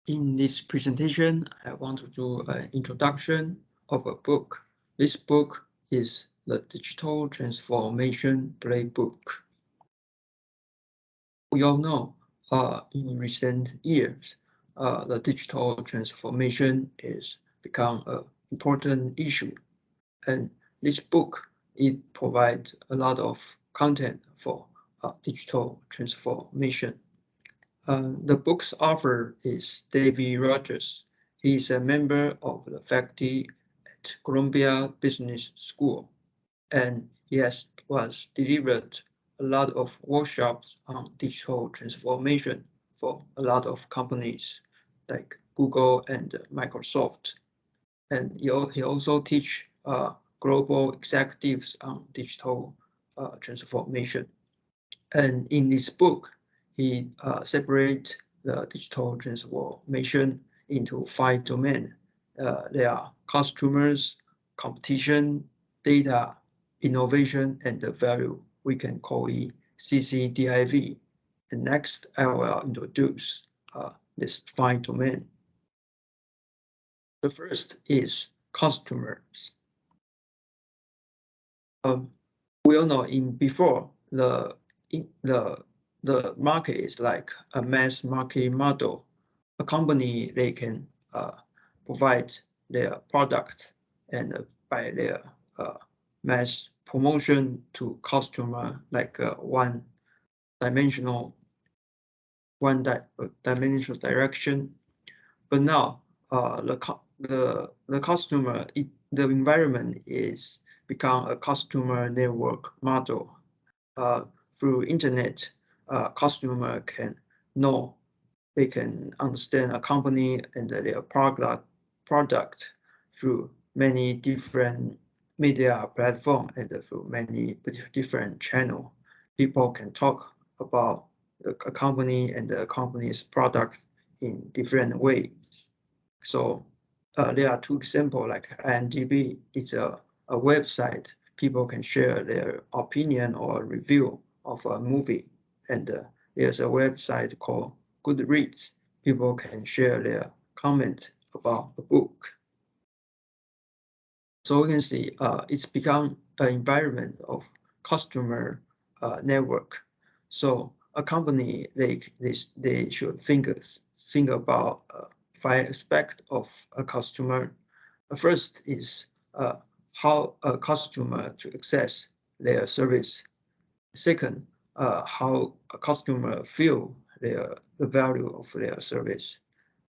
In this presentation, I want to do an introduction of a book. This book is the Digital Transformation Playbook. We all know in recent years, the digital transformation is become an important issue. And this book, it provides a lot of content for digital transformation. The book's author is David Rogers. He is a member of the faculty at Columbia Business School, and was delivered a lot of workshops on digital transformation for a lot of companies like Google and Microsoft. And he also teach global executives on digital transformation. And in this book, he separates the digital transformation into 5 domains. They are customers, competition, data, innovation, and the value. We can call it CCDIV. And next, I will introduce this 5 domain. The first is customers. We all know before the market is like a mass market model. A company, they can provide their product and by their mass promotion to customer like one dimensional direction. But now the customer, the environment is become a customer network model. Through internet, customer can know, they can understand a company and their product through many different media platforms and through many different channels. People can talk about a company and the company's product in different ways. So there are 2 examples, like IMDb. It's a website. People can share their opinion or review of a movie. And there's a website called Goodreads. People can share their comment about a book. So we can see it's become an environment of customer network. So a company, they should think about 5 aspects of a customer. The first is how a customer to access their service. Second, how a customer feel the value of their service.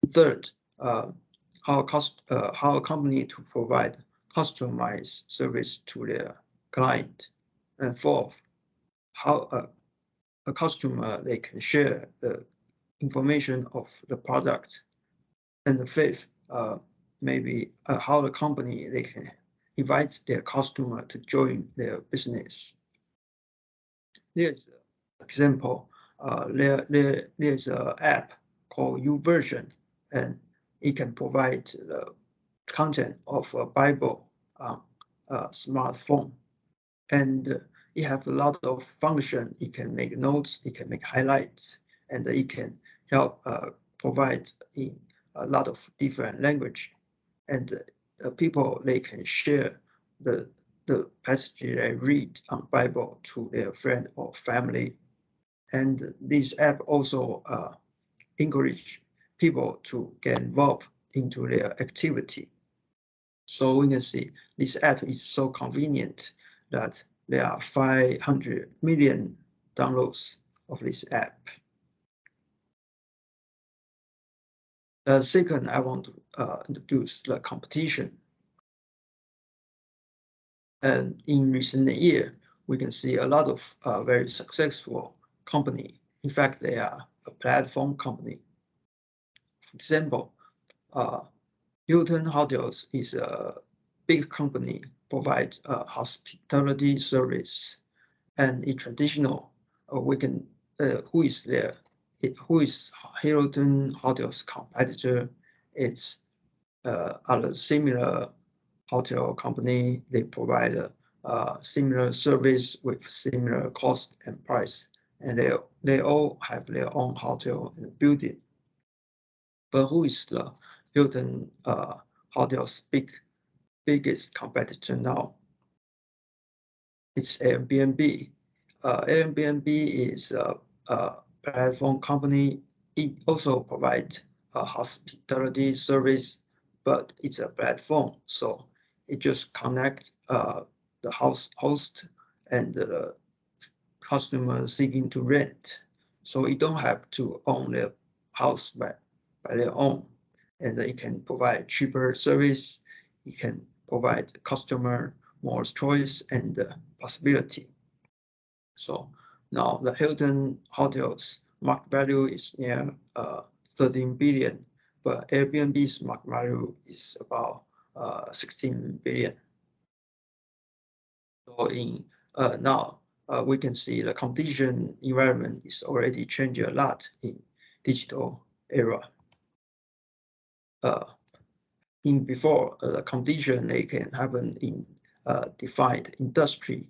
Third, how a company to provide customized service to their client. And fourth, how a customer, they can share the information of the product. And the fifth, maybe how the company, they can invite their customer to join their business. There's an example. There's an app called YouVersion, and it can provide the content of a Bible on a smartphone. And it has a lot of function. It can make notes, it can make highlights, and it can help provide in a lot of different language. And people, they can share the passage they read on Bible to their friend or family. And this app also encourage people to get involved into their activity. So we can see this app is so convenient that there are 500 million downloads of this app. Second, I want to introduce the competition. And in recent year, we can see a lot of very successful company. In fact, they are a platform company. For example, Hilton Hotels is a big company, provides hospitality service, and in traditional, we can who is Hilton Hotels competitor? It's other similar hotel company. They provide a similar service with similar cost and price, and they all have their own hotel and building. But who is the Hilton Hotel's biggest competitor now? It's Airbnb. Airbnb is a platform company. It also provides a hospitality service, but it's a platform, so it just connects the host and the customer seeking to rent. So you don't have to own the house by their own, and it can provide cheaper service. It can provide customer more choice and possibility. So now the Hilton Hotels market value is near 13 billion, but Airbnb's market value is about 16 billion. So in now we can see the competition environment is already changing a lot in digital era. In before the competition, they can happen in defined industry,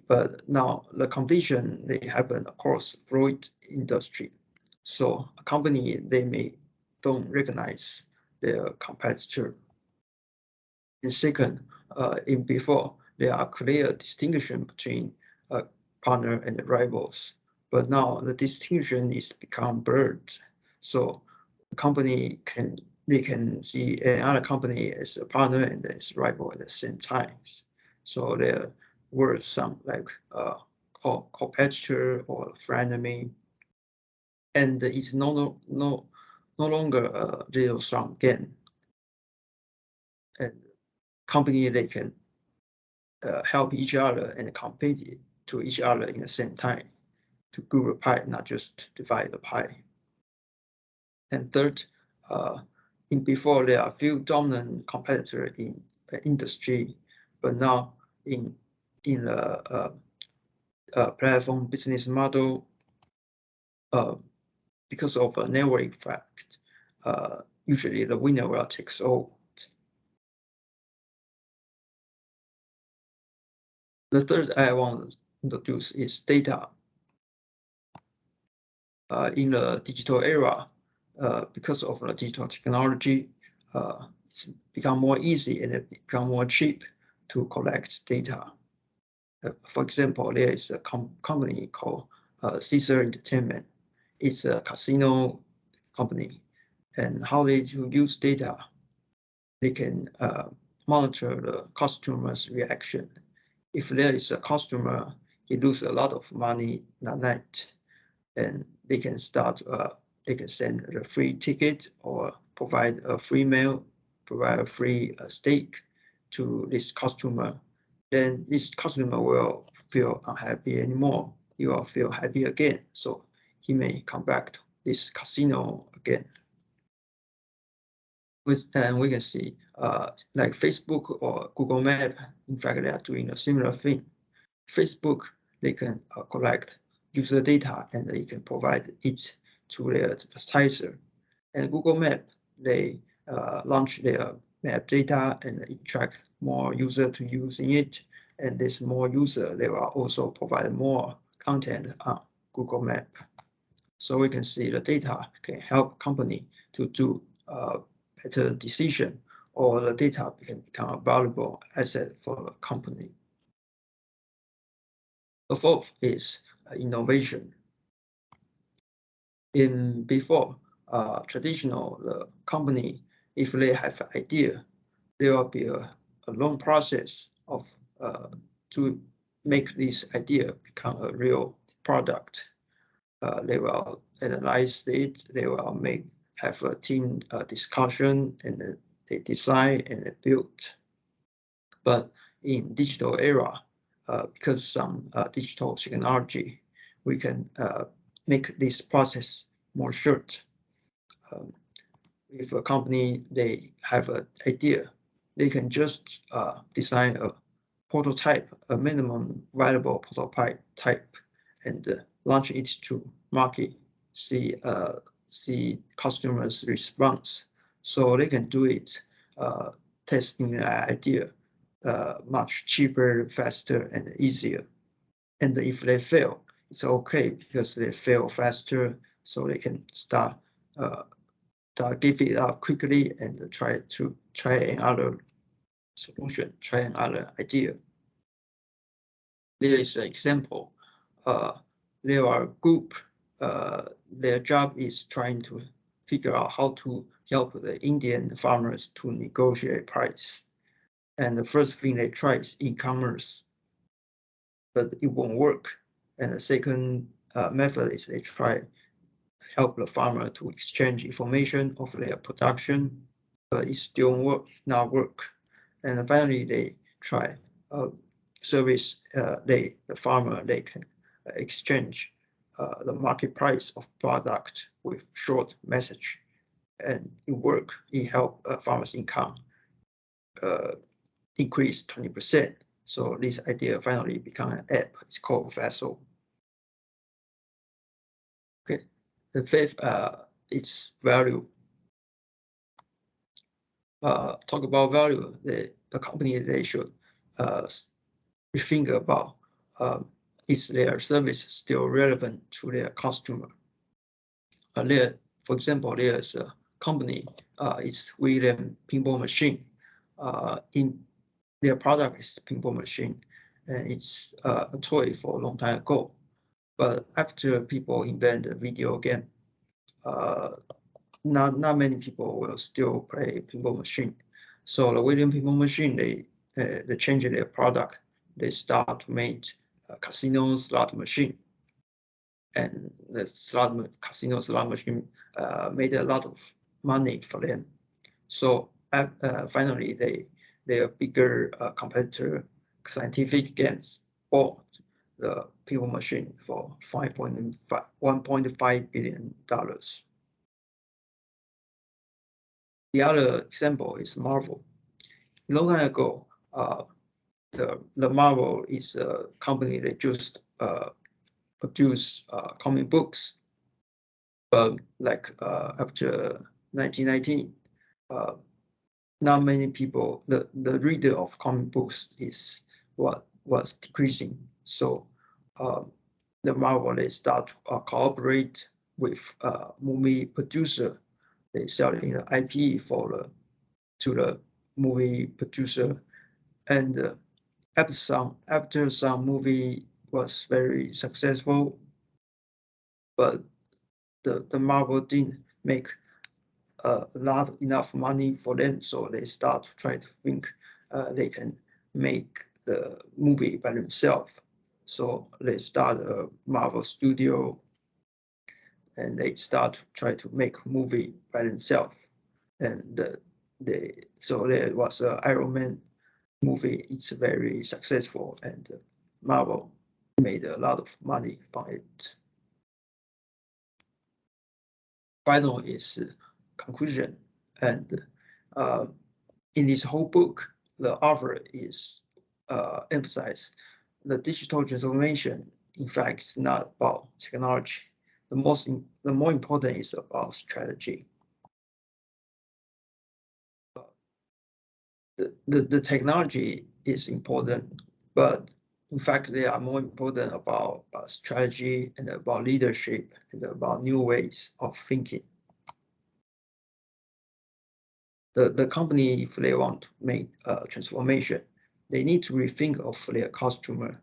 but now the competition they happen across broad industry. So a company they may don't recognize their competitor. And second, in before there are clear distinction between a partner and rivals, but now the distinction is become blurred. So the company they can see another company as a partner and as rival at the same time. So there were some like competitor or frenemy, and it's no longer a zero sum game. And company they can help each other and compete to each other in the same time to grow the pie, not just to divide the pie. And third, in before there are few dominant competitors in the industry, but now in the platform business model, because of a network effect, usually the winner will take all. The third I want to introduce is data. In the digital era, because of the digital technology, it's become more easy and it become more cheap to collect data. For example, there is a company called Caesar Entertainment. It's a casino company, and how they use data, they can monitor the customer's reaction. If there is a customer, he lose a lot of money that night, and they can send a free ticket or provide a free meal, provide a free steak to this customer. Then this customer will feel unhappy anymore. He will feel happy again. So he may come back to this casino again. And we can see like Facebook or Google Map, in fact, they are doing a similar thing. Facebook, they can collect user data and they can provide it to their advertiser. And Google Map, they launch their map data and attract more user to using it. And this more user, they will also provide more content on Google Map. So we can see the data can help company to do better decision, or the data can become a valuable asset for a company. The fourth is innovation. In before, traditional company, if they have an idea, there will be a long process of to make this idea become a real product. They will analyze it. They will have a team discussion, and they design and they build. But in digital era, because some digital technology, we can make this process more short. If a company they have an idea, they can just design a prototype, a minimum viable prototype type, and launch it to market. See customers' response, so they can do it testing the idea much cheaper, faster, and easier. And if they fail, it's okay because they fail faster, so they can start give it up quickly and try another solution, try another idea. There is an example. There are a group. Their job is trying to figure out how to help the Indian farmers to negotiate price. And the first thing they try is e-commerce, but it won't work. And the second method is they try help the farmer to exchange information of their production, but it still not work. And finally, they try service. The farmer they can exchange the market price of product with short message, and it work. It help farmers' income increase 20%. So this idea finally become an app. It's called Vessel. Okay, the fifth it's value. Talk about value. The company they should think about is their service still relevant to their customer. For example, there's a company. It's William Pinball Machine. In their product is pinball machine, and it's a toy for a long time ago. But after people invent a video game, not many people will still play pinball machine. So the William Pinball Machine, they change their product. They start to make casino slot machine, and the casino slot machine made a lot of money for them. So finally, their bigger competitor, Scientific Games, bought the pinball machine for $1.5 billion. The other example is Marvel. A long time ago, the Marvel is a company that just produce comic books, but like after 1919, not many people, the reader of comic books is what was decreasing. So the Marvel they start to cooperate with movie producer. They sell the IP to the movie producer, and after some movie was very successful, but the Marvel didn't make enough money for them, so they start to try to think they can make the movie by themselves. So they start a Marvel studio, and they start to try to make movie by themselves. And so there was an Iron Man movie. It's very successful, and Marvel made a lot of money from it. Final is conclusion, and in this whole book, the author is emphasize the digital transformation. In fact, it's not about technology. The more important is about strategy. The technology is important, but in fact, they are more important about strategy and about leadership and about new ways of thinking. The company, if they want to make a transformation, they need to rethink of their customer,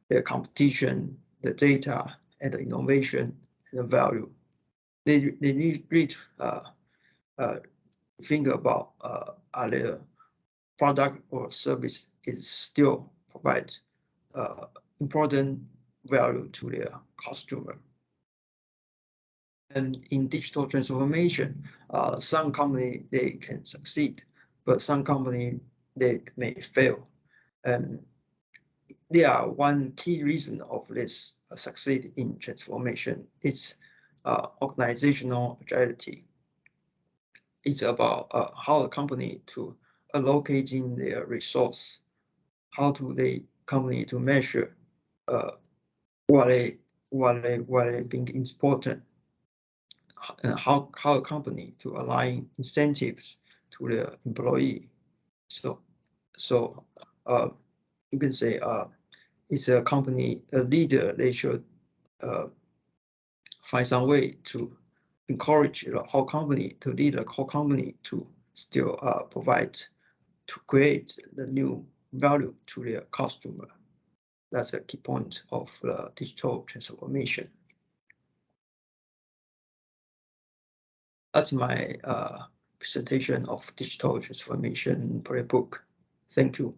their competition, the data, and the innovation and the value. They need to think about are their product or service is still provide important value to their customer. And in digital transformation, some company they can succeed, but some company they may fail. And there are one key reason of this succeed in transformation. It's organizational agility. It's about how a company to allocating their resource, how to the company to measure what they think is important, and how a company to align incentives to the employee. So you can say it's a company, a leader, they should find some way to encourage the whole company to lead the whole company to still provide, to create the new value to their customer. That's a key point of the digital transformation. That's my presentation of digital transformation playbook. Thank you.